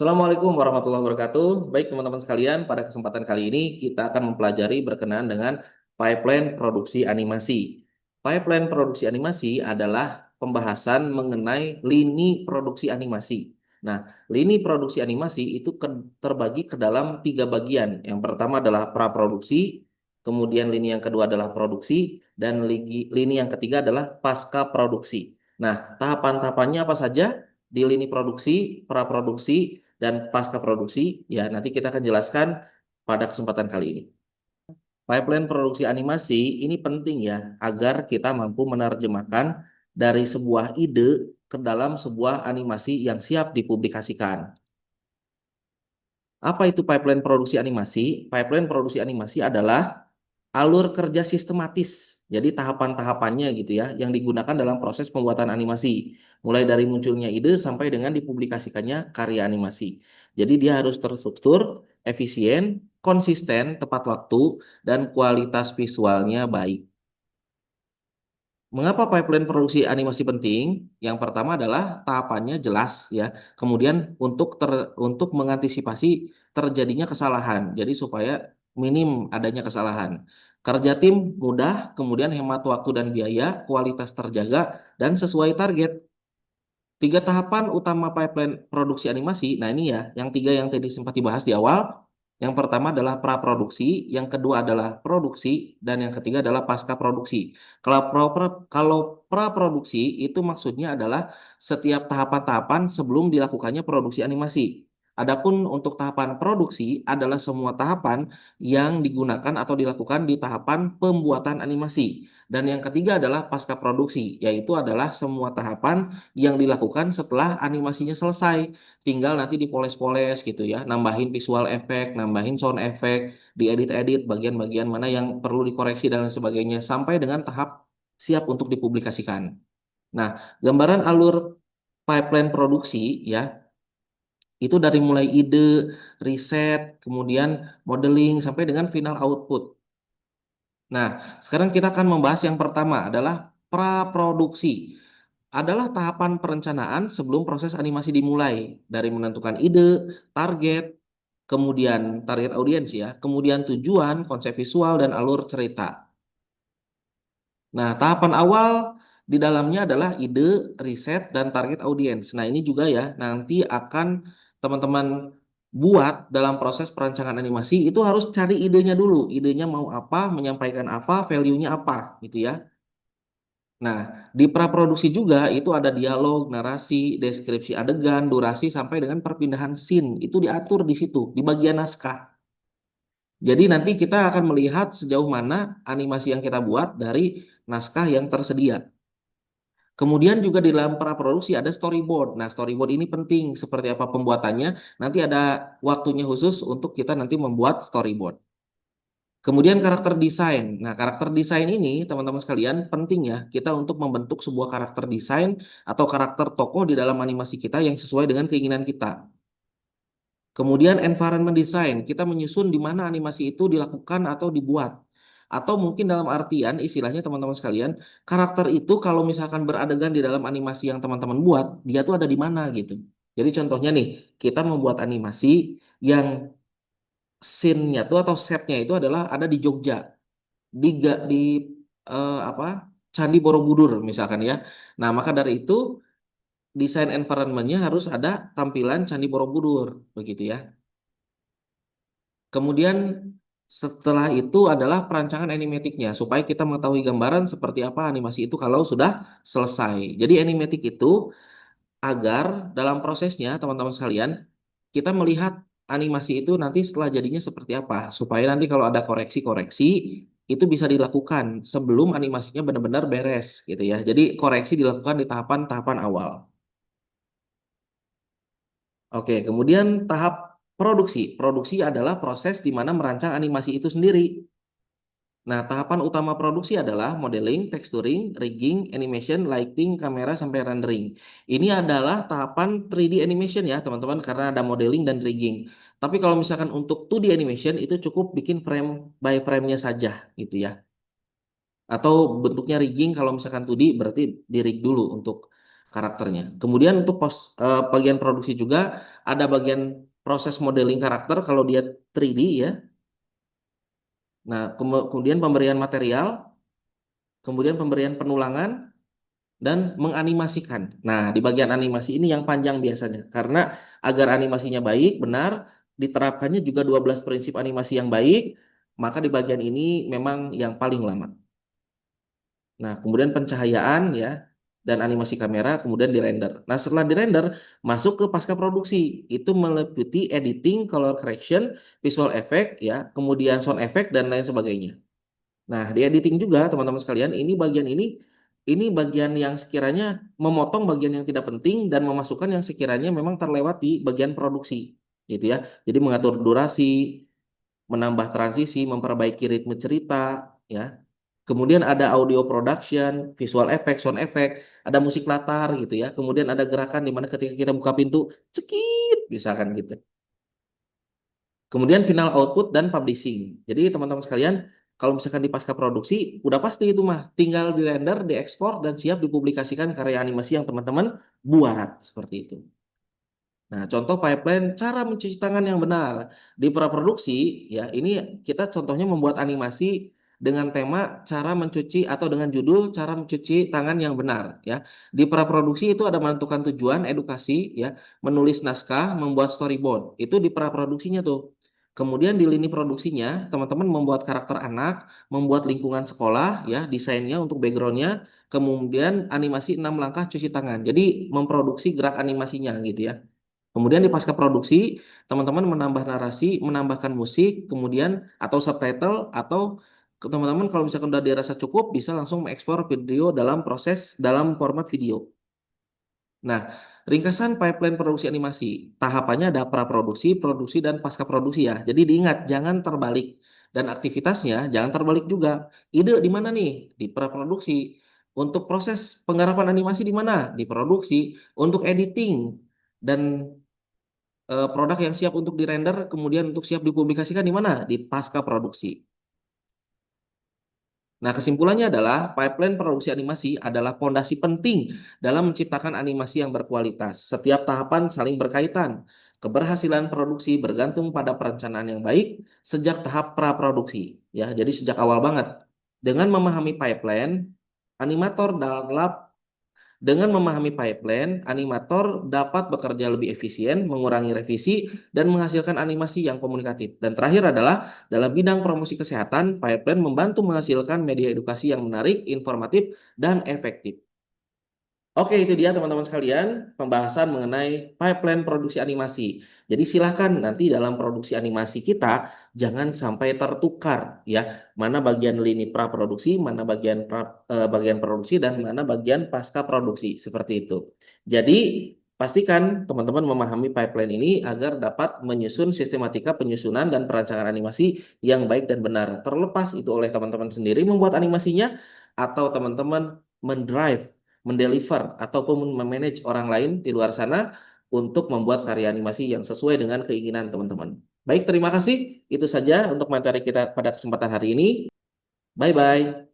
Assalamualaikum warahmatullahi wabarakatuh. Baik teman-teman sekalian, pada kesempatan kali ini kita akan mempelajari berkenaan dengan pipeline produksi animasi. Pipeline produksi animasi adalah pembahasan mengenai lini produksi animasi. Nah, lini produksi animasi itu terbagi ke dalam tiga bagian. Yang pertama adalah praproduksi, kemudian lini yang kedua adalah produksi, dan lini yang ketiga adalah pasca produksi. Nah, tahapan-tahapannya apa saja? Di lini produksi, praproduksi, dan pasca produksi, ya nanti kita akan jelaskan pada kesempatan kali ini. Pipeline produksi animasi ini penting ya, agar kita mampu menerjemahkan dari sebuah ide ke dalam sebuah animasi yang siap dipublikasikan. Apa itu pipeline produksi animasi? Pipeline produksi animasi adalah alur kerja sistematis. Jadi tahapan-tahapannya gitu ya, yang digunakan dalam proses pembuatan animasi. Mulai dari munculnya ide sampai dengan dipublikasikannya karya animasi. Jadi dia harus terstruktur, efisien, konsisten, tepat waktu, dan kualitas visualnya baik. Mengapa pipeline produksi animasi penting? Yang pertama adalah tahapannya jelas ya. Kemudian untuk mengantisipasi terjadinya kesalahan. Jadi supaya minim adanya kesalahan. Kerja tim mudah, kemudian hemat waktu dan biaya, kualitas terjaga dan sesuai target. Tiga tahapan utama pipeline produksi animasi. Nah, ini ya, yang tiga yang tadi sempat dibahas di awal. Yang pertama adalah praproduksi, yang kedua adalah produksi, dan yang ketiga adalah pasca produksi. Kalau praproduksi itu maksudnya adalah setiap tahapan-tahapan sebelum dilakukannya produksi animasi. Adapun untuk tahapan produksi adalah semua tahapan yang digunakan atau dilakukan di tahapan pembuatan animasi. Dan yang ketiga adalah pasca produksi, yaitu adalah semua tahapan yang dilakukan setelah animasinya selesai. Tinggal nanti dipoles-poles gitu ya, nambahin visual efek, nambahin sound efek, diedit-edit bagian-bagian mana yang perlu dikoreksi dan lain sebagainya sampai dengan tahap siap untuk dipublikasikan. Nah, gambaran alur pipeline produksi ya, itu dari mulai ide, riset, kemudian modeling sampai dengan final output. Nah, sekarang kita akan membahas yang pertama adalah praproduksi. Adalah tahapan perencanaan sebelum proses animasi dimulai, dari menentukan ide, target, kemudian target audiens ya, kemudian tujuan, konsep visual dan alur cerita. Nah, tahapan awal di dalamnya adalah ide, riset dan target audiens. Nah, ini juga ya nanti akan teman-teman buat dalam proses perancangan animasi itu harus cari idenya dulu. Idenya mau apa, menyampaikan apa, value-nya apa gitu ya. Nah, di praproduksi juga itu ada dialog, narasi, deskripsi adegan, durasi sampai dengan perpindahan scene. Itu diatur di situ, di bagian naskah. Jadi nanti kita akan melihat sejauh mana animasi yang kita buat dari naskah yang tersedia. Kemudian juga di dalam praproduksi ada storyboard. Nah, storyboard ini penting seperti apa pembuatannya. Nanti ada waktunya khusus untuk kita nanti membuat storyboard. Kemudian karakter desain. Nah, karakter desain ini teman-teman sekalian penting ya kita untuk membentuk sebuah karakter desain atau karakter tokoh di dalam animasi kita yang sesuai dengan keinginan kita. Kemudian environment design, kita menyusun di mana animasi itu dilakukan atau dibuat. Atau mungkin dalam artian istilahnya teman-teman sekalian, karakter itu kalau misalkan beradegan di dalam animasi yang teman-teman buat, dia tuh ada di mana gitu. Jadi contohnya nih, kita membuat animasi yang scene-nya tuh atau setnya itu adalah ada di Jogja, di apa, Candi Borobudur misalkan ya. Nah, maka dari itu desain environment-nya harus ada tampilan Candi Borobudur begitu ya. Kemudian setelah itu adalah perancangan animatiknya supaya kita mengetahui gambaran seperti apa animasi itu kalau sudah selesai. Jadi animatik itu agar dalam prosesnya teman-teman sekalian kita melihat animasi itu nanti setelah jadinya seperti apa supaya nanti kalau ada koreksi-koreksi itu bisa dilakukan sebelum animasinya benar-benar beres gitu ya. Jadi koreksi dilakukan di tahapan-tahapan awal. Oke, kemudian tahap produksi. Produksi adalah proses di mana merancang animasi itu sendiri. Nah, tahapan utama produksi adalah modeling, texturing, rigging, animation, lighting, kamera, sampai rendering. Ini adalah tahapan 3D animation ya, teman-teman, karena ada modeling dan rigging. Tapi kalau misalkan untuk 2D animation, itu cukup bikin frame by frame-nya saja, gitu ya. Atau bentuknya rigging, kalau misalkan 2D, berarti di rig dulu untuk karakternya. Kemudian untuk bagian produksi juga ada bagian proses modeling karakter kalau dia 3D ya. Nah, kemudian pemberian material, kemudian pemberian penulangan dan menganimasikan. Nah, di bagian animasi ini yang panjang biasanya karena agar animasinya baik, benar, diterapkannya juga 12 prinsip animasi yang baik, maka di bagian ini memang yang paling lama. Nah, kemudian pencahayaan ya dan animasi kamera kemudian dirender. Nah, setelah dirender masuk ke pasca produksi. Itu meliputi editing, color correction, visual effect ya, kemudian sound effect dan lain sebagainya. Nah, di editing juga teman-teman sekalian, ini bagian yang sekiranya memotong bagian yang tidak penting dan memasukkan yang sekiranya memang terlewat di bagian produksi, gitu ya. Jadi mengatur durasi, menambah transisi, memperbaiki ritme cerita, ya. Kemudian ada audio production, visual effect, sound effect, ada musik latar gitu ya. Kemudian ada gerakan di mana ketika kita buka pintu, cekit, misalkan gitu. Kemudian final output dan publishing. Jadi teman-teman sekalian, kalau misalkan di pasca produksi, udah pasti itu mah, tinggal di render, diekspor, dan siap dipublikasikan karya animasi yang teman-teman buat seperti itu. Nah, contoh pipeline cara mencuci tangan yang benar. Di praproduksi, ya, ini kita contohnya membuat animasi dengan tema cara mencuci atau dengan judul cara mencuci tangan yang benar, ya. Di praproduksi itu ada menentukan tujuan, edukasi, ya, menulis naskah, membuat storyboard. Itu di praproduksinya tuh. Kemudian di lini produksinya, teman-teman membuat karakter anak, membuat lingkungan sekolah, ya, desainnya untuk backgroundnya, kemudian animasi 6 langkah cuci tangan. Jadi memproduksi gerak animasinya gitu ya. Kemudian di pasca produksi, teman-teman menambah narasi, menambahkan musik, kemudian atau subtitle, atau teman-teman kalau misalkan udah dirasa cukup, bisa langsung mengekspor video dalam format video. Nah, ringkasan pipeline produksi animasi. Tahapannya ada praproduksi, produksi, dan pasca produksi ya. Jadi diingat, jangan terbalik. Dan aktivitasnya jangan terbalik juga. Ide di mana nih? Di praproduksi. Untuk proses penggarapan animasi di mana? Di produksi. Untuk editing dan produk yang siap untuk dirender kemudian untuk siap dipublikasikan di mana? Di pasca produksi. Nah, kesimpulannya adalah pipeline produksi animasi adalah fondasi penting dalam menciptakan animasi yang berkualitas. Setiap tahapan saling berkaitan. Keberhasilan produksi bergantung pada perencanaan yang baik sejak tahap praproduksi, ya. Jadi sejak awal banget. Dengan memahami pipeline, animator dalam Dengan memahami pipeline, animator dapat bekerja lebih efisien, mengurangi revisi, dan menghasilkan animasi yang komunikatif. Dan terakhir adalah dalam bidang promosi kesehatan, pipeline membantu menghasilkan media edukasi yang menarik, informatif, dan efektif. Oke, itu dia teman-teman sekalian, pembahasan mengenai pipeline produksi animasi. Jadi silahkan nanti dalam produksi animasi kita jangan sampai tertukar ya, mana bagian lini praproduksi, mana bagian produksi dan mana bagian pasca produksi seperti itu. Jadi pastikan teman-teman memahami pipeline ini agar dapat menyusun sistematika penyusunan dan perancangan animasi yang baik dan benar. Terlepas itu oleh teman-teman sendiri membuat animasinya atau teman-teman mendrive mendeliver ataupun memanage orang lain di luar sana untuk membuat karya animasi yang sesuai dengan keinginan teman-teman. Baik, terima kasih. Itu saja untuk materi kita pada kesempatan hari ini. Bye bye.